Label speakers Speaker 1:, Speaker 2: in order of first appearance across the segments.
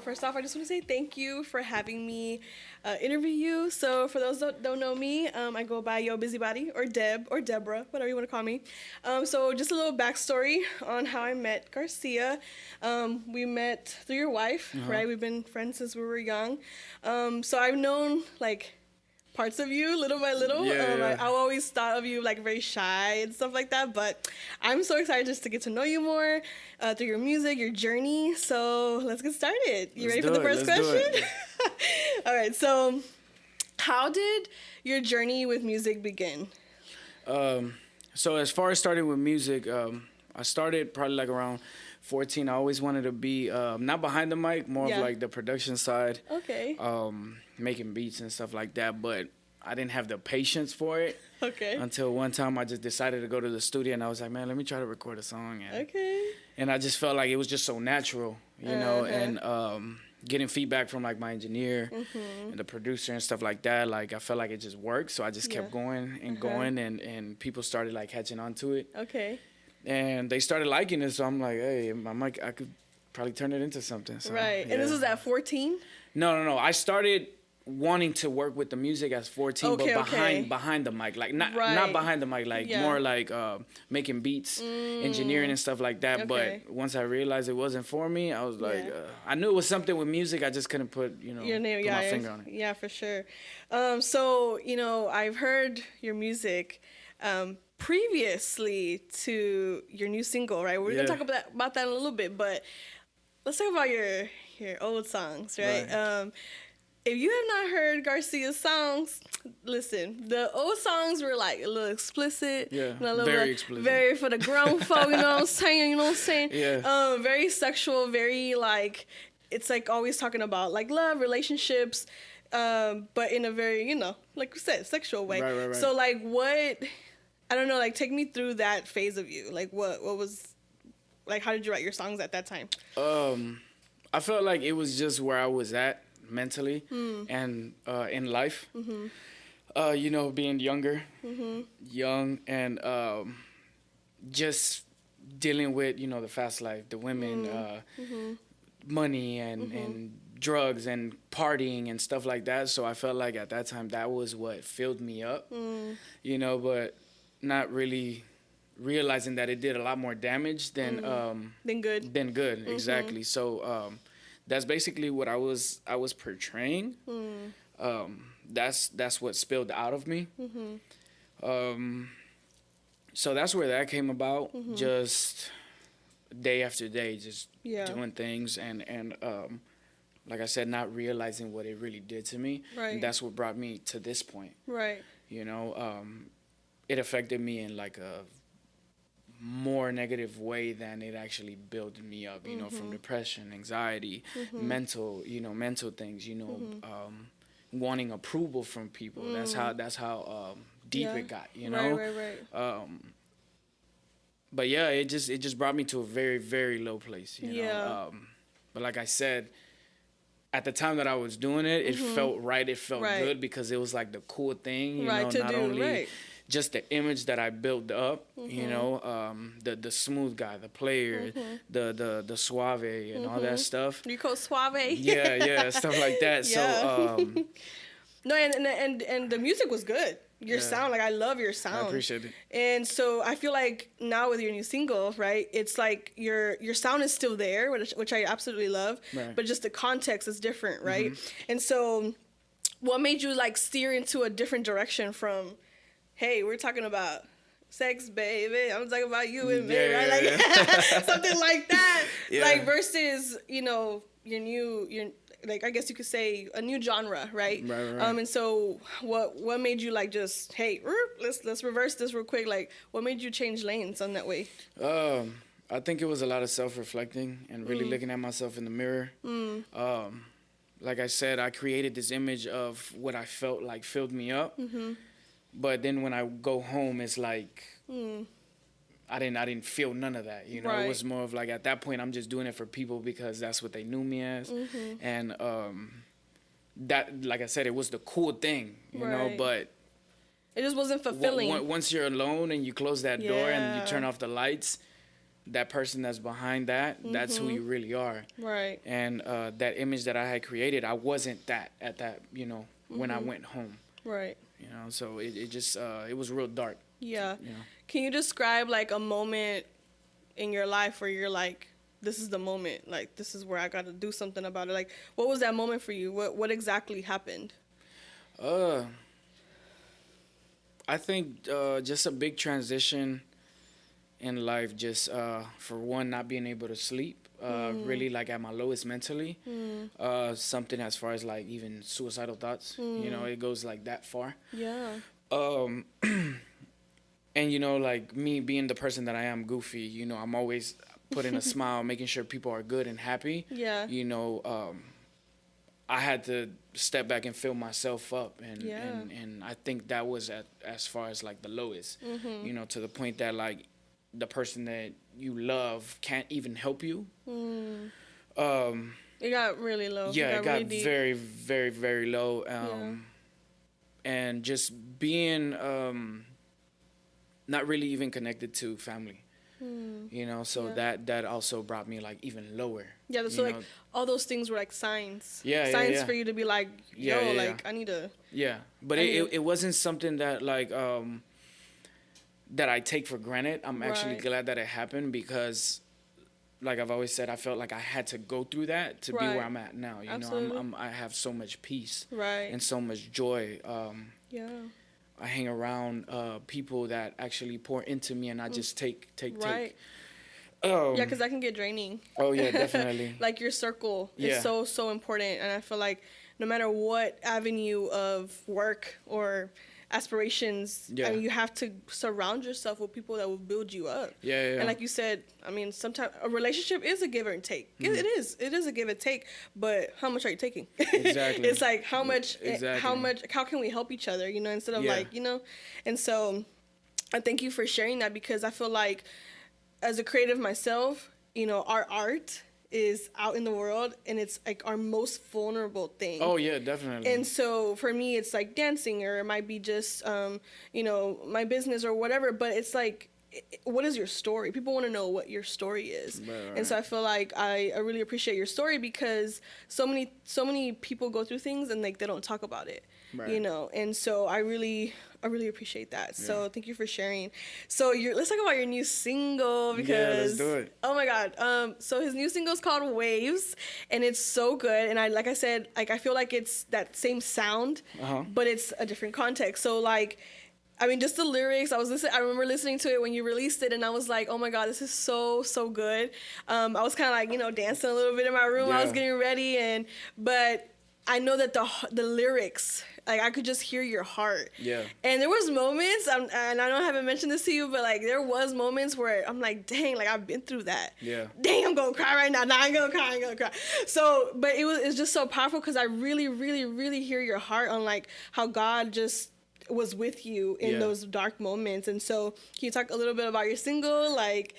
Speaker 1: first off, I just want to say thank you for having me interview you. So, for those that don't know me, I go by Yo Busybody or Deb or Deborah, whatever you want to call me. So, just a little backstory on how I met Garcia. We met through your wife, right? We've been friends since we were young. So, I've known like parts of you little by little. I always thought of you like very shy and stuff like that, but I'm so excited just to get to know you more through your music, your journey. So let's get started. You ready for the first question? All right. So how did your journey with music begin?
Speaker 2: So as far as starting with music, I started probably like around 14. I always wanted to be not behind the mic, more of like the production side.
Speaker 1: Okay.
Speaker 2: Making beats and stuff like that, but I didn't have the patience for it.
Speaker 1: Okay.
Speaker 2: Until one time I just decided to go to the studio and I was like, man, let me try to record a song. And I just felt like it was just so natural, you know, and getting feedback from like my engineer and the producer and stuff like that, like I felt like it just worked. So I just kept going and going and people started like catching on to it.
Speaker 1: Okay.
Speaker 2: And they started liking it. So I'm like, hey, my mic, I could probably turn it into something. So,
Speaker 1: right. And this was at 14?
Speaker 2: No. I started wanting to work with the music at 14, but behind the mic, like not behind the mic, like more like making beats, engineering and stuff like that. But once I realized it wasn't for me, I was like, I knew it was something with music. I just couldn't put your name, put my finger on it.
Speaker 1: Yeah, for sure. So I've heard your music previously to your new single, right? We're gonna talk about that in a little bit, but let's talk about your old songs, right? If you have not heard Garcia's songs, listen, the old songs were like a little explicit.
Speaker 2: Yeah,
Speaker 1: very
Speaker 2: explicit.
Speaker 1: Very for the grown folk, you know what I'm saying?
Speaker 2: Yeah.
Speaker 1: Very sexual, very like, it's like always talking about like love, relationships, but in a very, like we said, sexual way.
Speaker 2: Right.
Speaker 1: So like what, I don't know, like take me through that phase of you. Like what was, like how did you write your songs at that time?
Speaker 2: I felt like it was just where I was at mentally and in life, being younger, young, and just dealing with the fast life, the women, money and drugs and partying and stuff like that. So I felt like at that time that was what filled me up, but not really realizing that it did a lot more damage than good. Exactly. So that's basically what I was portraying. That's what spilled out of me. So that's where that came about. Just day after day, just doing things and like I said, not realizing what it really did to me.
Speaker 1: Right.
Speaker 2: And that's what brought me to this point.
Speaker 1: Right.
Speaker 2: It affected me in like a more negative way than it actually built me up, from depression, anxiety, mental things, wanting approval from people. That's how deep it got,
Speaker 1: Right.
Speaker 2: But yeah, it just brought me to a very, very low place, but like I said, at the time that I was doing it, it felt right. It felt good because it was like the cool thing, not only just the image that I built up, the smooth guy, the player, the suave and all that stuff.
Speaker 1: You call suave?
Speaker 2: Yeah, stuff like that.
Speaker 1: Yeah.
Speaker 2: So
Speaker 1: no, and the music was good. Your sound, like I love your sound.
Speaker 2: I appreciate it.
Speaker 1: And so I feel like now with your new single, right, it's like your sound is still there, which I absolutely love, but just the context is different, right? And so what made you like steer into a different direction from, hey, we're talking about sex, baby, I'm talking about you and me, right? Like something like that. Like versus, your like I guess you could say a new genre, right?
Speaker 2: Right.
Speaker 1: And so what made you like just, hey, let's reverse this real quick? Like what made you change lanes on that way?
Speaker 2: I think it was a lot of self-reflecting and really looking at myself in the mirror. Like I said, I created this image of what I felt like filled me up. But then when I go home, it's like I didn't feel none of that. It was more of like at that point I'm just doing it for people because that's what they knew me as, and that, like I said, it was the cool thing, but
Speaker 1: it just wasn't fulfilling.
Speaker 2: Once you're alone and you close that door and you turn off the lights, that person that's behind that, that's who you really are.
Speaker 1: Right.
Speaker 2: And that image that I had created, I wasn't that at that, you know, when I went home.
Speaker 1: Right.
Speaker 2: You know, so it just it was real dark.
Speaker 1: Yeah.
Speaker 2: You know.
Speaker 1: Can you describe like a moment in your life where you're like, this is the moment, like this is where I got to do something about it? Like, what was that moment for you? What exactly happened?
Speaker 2: I think just a big transition in life. Just for one, not being able to sleep. Really like at my lowest mentally. Something as far as like even suicidal thoughts. You know, it goes like that far.
Speaker 1: Yeah.
Speaker 2: And you know, like me being the person that I am, goofy. You know, I'm always putting a smile, making sure people are good and happy.
Speaker 1: Yeah.
Speaker 2: You know, I had to step back and fill myself up, and I think that was as far as like the lowest. You know, to the point that like the person that you love can't even help you.
Speaker 1: It got really low.
Speaker 2: Yeah, it got
Speaker 1: really
Speaker 2: very, very, very low. And just being not really even connected to family. You know, so that also brought me like even lower.
Speaker 1: Yeah, so like all those things were like signs.
Speaker 2: Yeah,
Speaker 1: signs for you to be like, yo, like I need to.
Speaker 2: Yeah, but it wasn't something that like that I take for granted. I'm actually glad that it happened because, like I've always said, I felt like I had to go through that to be where I'm at now. You know, I have so much peace and so much joy. I hang around people that actually pour into me, and I just take.
Speaker 1: Yeah, because that can get draining.
Speaker 2: Oh yeah, definitely.
Speaker 1: Like your circle is so important, and I feel like no matter what avenue of work or aspirations, I mean, you have to surround yourself with people that will build you up. And like you said, I mean, sometimes a relationship is a give and take. It is a give and take, but how much are you taking?
Speaker 2: Exactly.
Speaker 1: It's like how much, how can we help each other, you know, instead of like, you know. And so I thank you for sharing that, because I feel like as a creative myself, you know, our art is out in the world, and it's like our most vulnerable thing.
Speaker 2: Oh yeah, definitely.
Speaker 1: And so for me, it's like dancing, or it might be just you know, my business or whatever, but it's like, what is your story? People want to know what your story is. Right. And so I feel like I really appreciate your story, because so many people go through things and like they don't talk about it. Right. You know, and so I really appreciate that. So thank you for sharing. So let's talk about your new single, because
Speaker 2: let's do it.
Speaker 1: Oh my God. So his new single is called Waves, and it's so good. And like I said, like I feel like it's that same sound, but it's a different context. So like, I mean, just the lyrics, I remember listening to it when you released it, and I was like, oh my God, this is so good. I was kind of like, you know, dancing a little bit in my room. I was getting ready, but I know that the lyrics, like I could just hear your heart. Yeah. And there was moments, and I know I haven't mentioned this to you, but like there was moments where I'm like, dang, like I've been through that. Yeah. Dang, I'm gonna cry right now. Nah, I'm gonna cry. So, but it's just so powerful, because I really hear your heart on like how God just was with you in those dark moments. And so can you talk a little bit about your single? Like,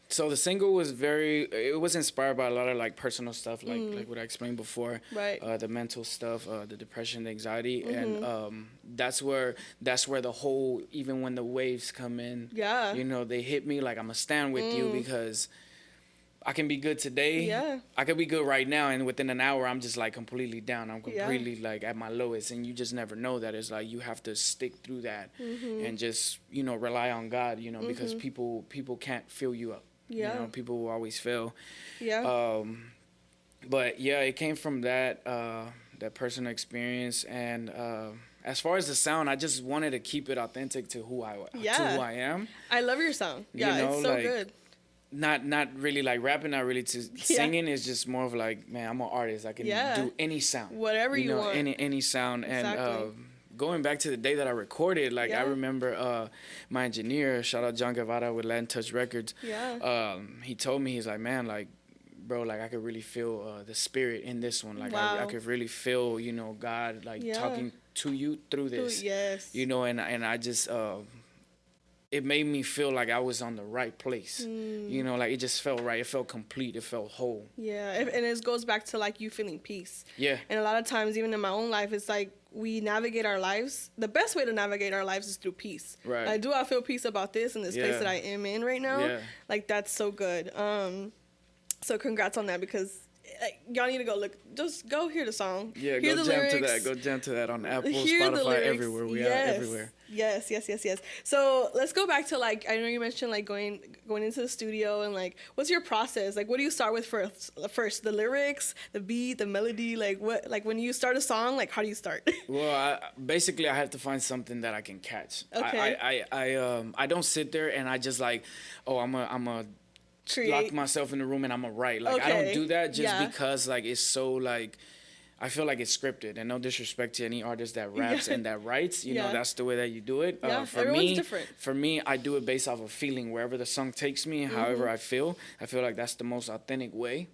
Speaker 2: so the single was it was inspired by a lot of like personal stuff, like what I explained before, right? The mental stuff, the depression, the anxiety, and that's where the whole, even when the waves come in, you know, they hit me, like I'm gonna stand with you, because I can be good today. I could be good right now, and within an hour, I'm just like completely down. I'm completely like at my lowest, and you just never know that. It's like you have to stick through that and just, you know, rely on God, you know, because people can't fill you up. You know, people will always fail. But yeah, it came from that personal experience, and as far as the sound, I just wanted to keep it authentic to who I am.
Speaker 1: I love your sound. Yeah, you know, it's so like, good.
Speaker 2: Not really like rapping, not really to singing. Is just more of like, man, I'm an artist. I can do any sound,
Speaker 1: whatever you want,
Speaker 2: any sound. Exactly. And going back to the day that I recorded, like I remember my engineer, shout out John Guevara with Latin Touch Records. He told me, he's like, man, like, bro, like I could really feel the spirit in this one. Like I could really feel, you know, God like talking to you through this. You know, and I just it made me feel like I was on the right place. You know, like it just felt right. It felt complete. It felt whole.
Speaker 1: Yeah, and it goes back to like you feeling peace.
Speaker 2: Yeah.
Speaker 1: And a lot of times, even in my own life, it's like we navigate our lives, the best way to navigate our lives is through peace.
Speaker 2: Right.
Speaker 1: Like, do I feel peace about this in this place that I am in right now?
Speaker 2: Yeah.
Speaker 1: Like, that's so good. So congrats on that, because y'all need to go look. Just go hear the song.
Speaker 2: Yeah,
Speaker 1: hear
Speaker 2: go
Speaker 1: the
Speaker 2: jam
Speaker 1: lyrics.
Speaker 2: to that. Go jam to that on Apple,
Speaker 1: Hear the
Speaker 2: Spotify,
Speaker 1: lyrics.
Speaker 2: everywhere. We are everywhere.
Speaker 1: Yes. So let's go back to, like, I know you mentioned, like, going into the studio, and, like, what's your process? Like, what do you start with first? The lyrics, the beat, the melody? Like, what? Like, when you start a song, like, how do you start?
Speaker 2: Well, I have to find something that I can catch.
Speaker 1: Okay.
Speaker 2: I don't sit there and I just like, oh, I'm a lock myself in the room and I'm a write. Like, I don't do that just because, like, it's so, like, I feel like it's scripted, and no disrespect to any artist that raps and that writes, you know, that's the way that you do it.
Speaker 1: Everyone's different.
Speaker 2: For me, I do it based off of feeling. Wherever the song takes me, however I feel like that's the most authentic way.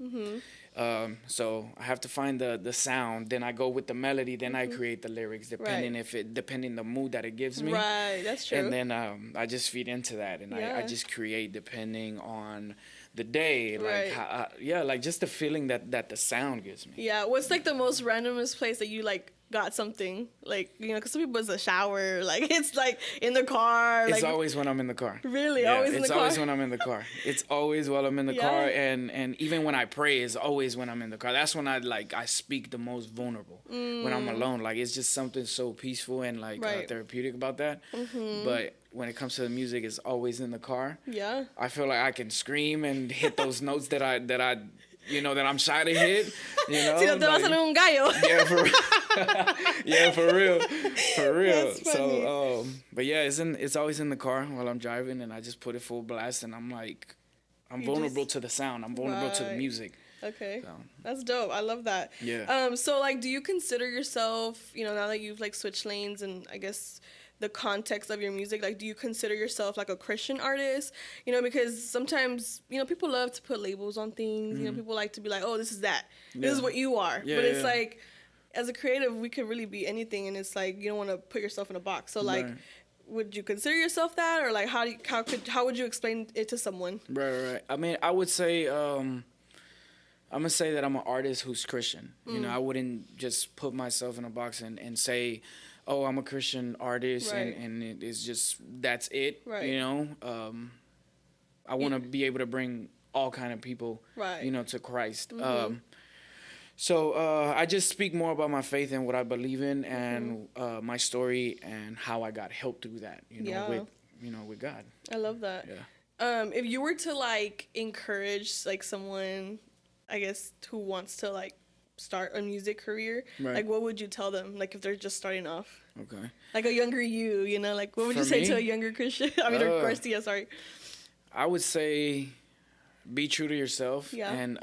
Speaker 2: So I have to find the sound, then I go with the melody, then I create the lyrics, depending the mood that it gives me.
Speaker 1: Right, that's true.
Speaker 2: And then I just feed into that, and I just create depending on the day, like like just the feeling that the sound gives me.
Speaker 1: Yeah, what's, like, the most randomest place that you, like, got something? Like, you know, because some people, it's a shower, like, it's, like, in the car.
Speaker 2: It's
Speaker 1: like,
Speaker 2: always when I'm in the car.
Speaker 1: Really? Always in the car?
Speaker 2: It's always when I'm in the car. It's always while I'm in the car, and even when I pray, it's always when I'm in the car. That's when I speak the most vulnerable, when I'm alone. Like, it's just something so peaceful and, like, therapeutic about that. But when it comes to the music, it's always in the car. Yeah. I feel like I can scream and hit those notes that I you know, that I'm shy to hit. You know,
Speaker 1: si no te vas a hacer un gallo.
Speaker 2: Yeah, for real. That's funny. So, but yeah, it's always in the car while I'm driving, and I just put it full blast, and I'm like, I'm vulnerable to the sound. I'm vulnerable to the music.
Speaker 1: Okay, so. That's dope. I love that.
Speaker 2: Yeah.
Speaker 1: So, like, do you consider yourself, you know, now that you've, like, switched lanes and I guess the context of your music, like, do you consider yourself, like, a Christian artist? You know, because sometimes, you know, people love to put labels on things. You know, people like to be like, oh, this is that. This is what you are. But it's like, as a creative, we could really be anything, and it's like, you don't want to put yourself in a box. So, like, would you consider yourself that, or, like, how would you explain it to someone?
Speaker 2: Right. I mean, I would say, I'm gonna say that I'm an artist who's Christian. You know, I wouldn't just put myself in a box and say, oh, I'm a Christian artist, and it's just, that's it. You know, I want to be able to bring all kind of people, you know, to Christ. So I just speak more about my faith and what I believe in, and my story and how I got help through that. You know, with God.
Speaker 1: I love that.
Speaker 2: Yeah.
Speaker 1: If you were to, like, encourage, like, someone, I guess, who wants to, like, start a music career, like, what would you tell them, like, if they're just starting off?
Speaker 2: Okay.
Speaker 1: Like a younger you know, like, what would you say to a younger Christian? I mean, or Garcia, sorry.
Speaker 2: I would say be true to yourself and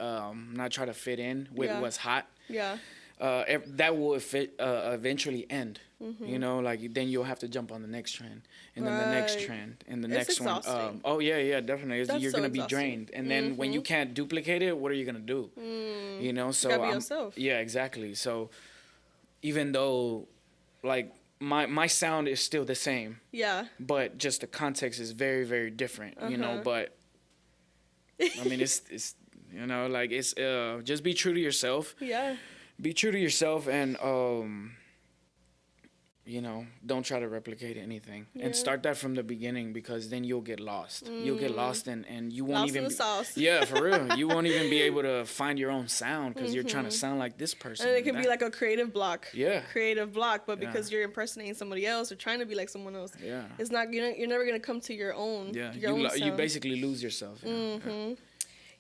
Speaker 2: not try to fit in with what's hot.
Speaker 1: Yeah.
Speaker 2: That will eventually end. You know, like, then you'll have to jump on the next trend, and then the next trend, and the next one. Oh yeah, definitely. You're gonna be drained, and then when you can't duplicate it, what are you gonna do? You know, so
Speaker 1: you gotta be yourself.
Speaker 2: Yeah, exactly. So even though, like, my sound is still the same. Yeah. But just the context is very, very different. You know, but I mean, it's you know, like, it's just be true to yourself. Yeah. Be true to yourself, and you know, don't try to replicate anything, and start that from the beginning, because then you'll get lost. You'll get lost, and you won't even. Lost in the sauce. Yeah, for real. You won't even be able to find your own sound, because you're trying to sound like this person.
Speaker 1: And it could be like a creative block.
Speaker 2: Yeah.
Speaker 1: Creative block, but because you're impersonating somebody else or trying to be like someone else. Yeah. It's not. You're never gonna come to your own. Yeah.
Speaker 2: You basically lose yourself.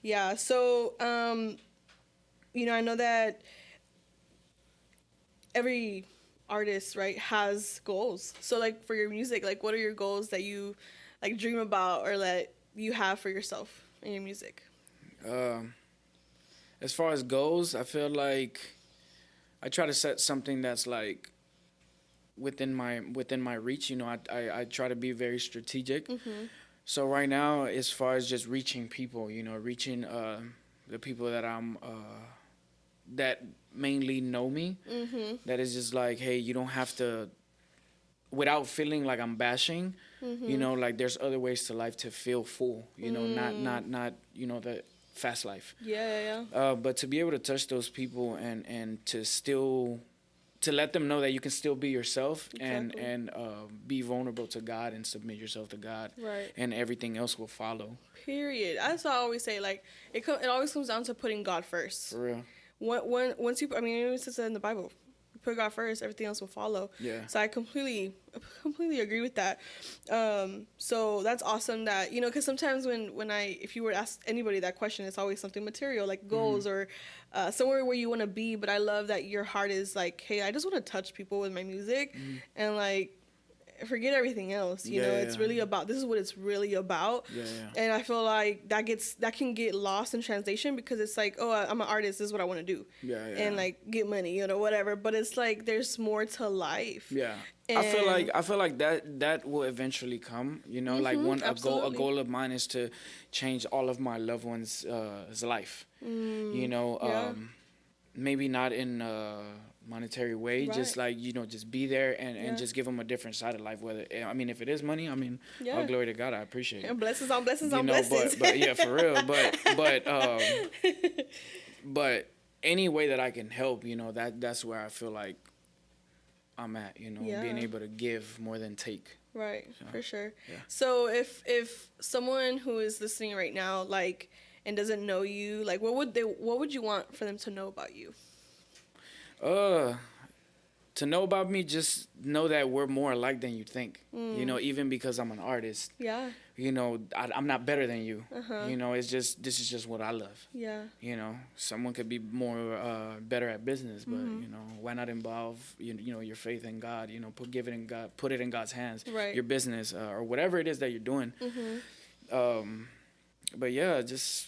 Speaker 1: Yeah. So, you know, I know that every artist, right, has goals. So, like, for your music, like, what are your goals that you, like, dream about or that you have for yourself in your music?
Speaker 2: As far as goals, I feel like I try to set something that's, like, within my reach. You know, I try to be very strategic. So right now, as far as just reaching people, you know, reaching the people that I'm that mainly know me, that is just like, hey, you don't have to, without feeling like I'm bashing, you know, like, there's other ways to life to feel full, you know, not you know, the fast life.
Speaker 1: Yeah.
Speaker 2: But to be able to touch those people and to still to let them know that you can still be yourself
Speaker 1: Exactly.
Speaker 2: and be vulnerable to God and submit yourself to God,
Speaker 1: Right.
Speaker 2: and everything else will follow.
Speaker 1: Period. That's what I always say. Like it always comes down to putting God first.
Speaker 2: For real.
Speaker 1: Once you, I mean, it says in the Bible, you put God first, everything else will follow.
Speaker 2: Yeah.
Speaker 1: So I completely agree with that. So that's awesome that, you know, because sometimes if you were to ask anybody that question, it's always something material, like goals or somewhere where you want to be. But I love that your heart is like, hey, I just want to touch people with my music, and like, forget everything else, you know. It's really about, this is what it's really about. And I feel like that can get lost in translation, because it's like, oh, I'm an artist, this is what I want to do, and like get money, you know, whatever. But it's like there's more to life.
Speaker 2: I feel like that will eventually come, you know. Like a goal of mine is to change all of my loved ones' life, you know. Maybe not in monetary way, just like, you know, just be there and just give them a different side of life. Whether, I mean, if it is money, I mean, all glory to God, I appreciate it.
Speaker 1: And blessings on blessings
Speaker 2: you
Speaker 1: on
Speaker 2: know,
Speaker 1: blessings.
Speaker 2: but yeah, for real. But any way that I can help, you know, that's where I feel like I'm at, you know, being able to give more than take.
Speaker 1: Right,
Speaker 2: So,
Speaker 1: for sure.
Speaker 2: yeah.
Speaker 1: So if someone who is listening right now, like, and doesn't know you, like, what would you want for them to know about you?
Speaker 2: To know about me, just know that we're more alike than you think. You know, even because I'm an artist.
Speaker 1: Yeah.
Speaker 2: You know, I'm not better than you. You know, this is just what I love.
Speaker 1: Yeah.
Speaker 2: You know, someone could be more better at business, but you know, why not involve you know, your faith in God? You know, put it in God's hands.
Speaker 1: Right.
Speaker 2: Your business or whatever it is that you're doing. But yeah, just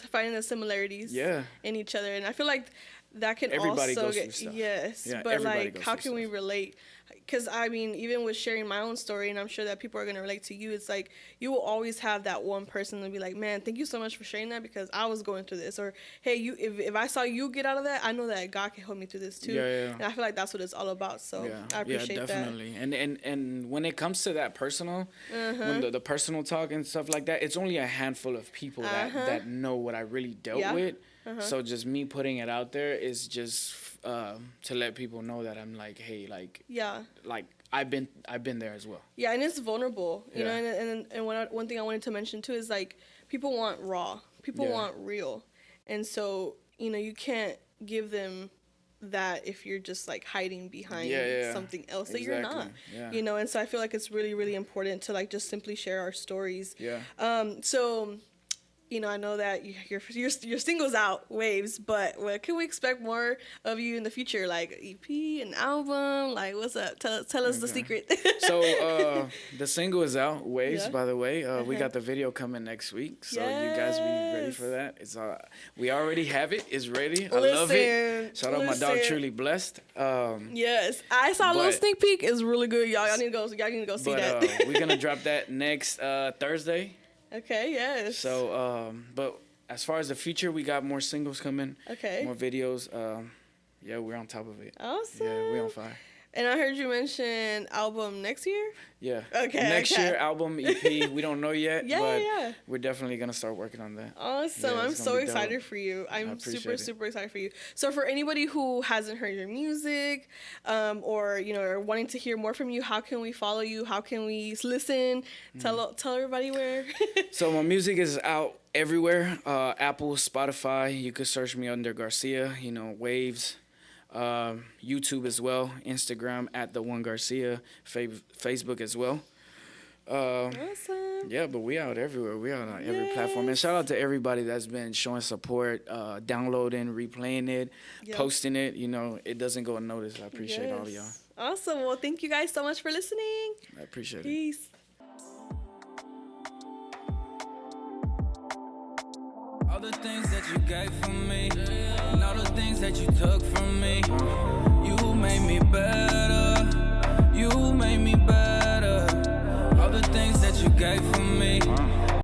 Speaker 1: finding the similarities.
Speaker 2: Yeah.
Speaker 1: In each other, and I feel like that can
Speaker 2: Everybody
Speaker 1: also
Speaker 2: goes
Speaker 1: get,
Speaker 2: through stuff.
Speaker 1: yes,
Speaker 2: Yeah,
Speaker 1: but
Speaker 2: everybody
Speaker 1: like,
Speaker 2: goes
Speaker 1: how
Speaker 2: through
Speaker 1: can we
Speaker 2: stuff.
Speaker 1: relate? Because I mean, even with sharing my own story, and I'm sure that people are gonna relate to you, it's like you will always have that one person that'll be like, man, thank you so much for sharing that, because I was going through this, or hey, if I saw you get out of that, I know that God can help me through this too.
Speaker 2: Yeah.
Speaker 1: And I feel like that's what it's all about. So I appreciate
Speaker 2: definitely. And when it comes to that personal, when the personal talk and stuff like that, it's only a handful of people that know what I really dealt with. So just me putting it out there is just to let people know that I'm like, hey, like, like I've been there as well. Yeah,
Speaker 1: and it's vulnerable, you know. And one thing I wanted to mention too is like, people want raw, people want real, and so, you know, you can't give them that if you're just like hiding behind something else that you're not, you know. And so I feel like it's really, really important to like just simply share our stories. So, you know, I know that your single's out, Waves, but what can we expect more of you in the future? Like EP, an album, like what's up? Tell us the secret.
Speaker 2: So the single is out, Waves, by the way. We got the video coming next week, so you guys be ready for that. It's we already have it. It's ready. I love it. Shout out my dog, Truly Blessed.
Speaker 1: Yes, I saw a little sneak peek. It's really good, y'all. Y'all need to go see that.
Speaker 2: We're gonna drop that next Thursday.
Speaker 1: Okay, yes.
Speaker 2: So, but as far as the future, we got more singles coming.
Speaker 1: Okay.
Speaker 2: More videos. Yeah, we're on top of it.
Speaker 1: Awesome.
Speaker 2: Yeah, we on fire.
Speaker 1: And I heard you mention album next year?
Speaker 2: Yeah.
Speaker 1: Okay.
Speaker 2: Next year, album, EP, we don't know yet, but
Speaker 1: yeah.
Speaker 2: we're definitely going to start working on that.
Speaker 1: Awesome.
Speaker 2: Yeah,
Speaker 1: I'm so excited for you. I'm super excited for you. So for anybody who hasn't heard your music, or, you know, are wanting to hear more from you, how can we follow you? How can we listen? Tell everybody where.
Speaker 2: So my music is out everywhere. Apple, Spotify. You could search me under Garcia, you know, Waves. YouTube as well, Instagram at the one Garcia, Facebook as well.
Speaker 1: Awesome.
Speaker 2: Yeah, but we out everywhere. We out on every platform. And shout out to everybody that's been showing support, downloading, replaying it, posting it. You know, it doesn't go unnoticed. I appreciate all of y'all.
Speaker 1: Awesome. Well, thank you guys so much for listening.
Speaker 2: I appreciate it.
Speaker 1: Peace.
Speaker 3: All the things that you gave from me, and all the things that you took from me, you made me better.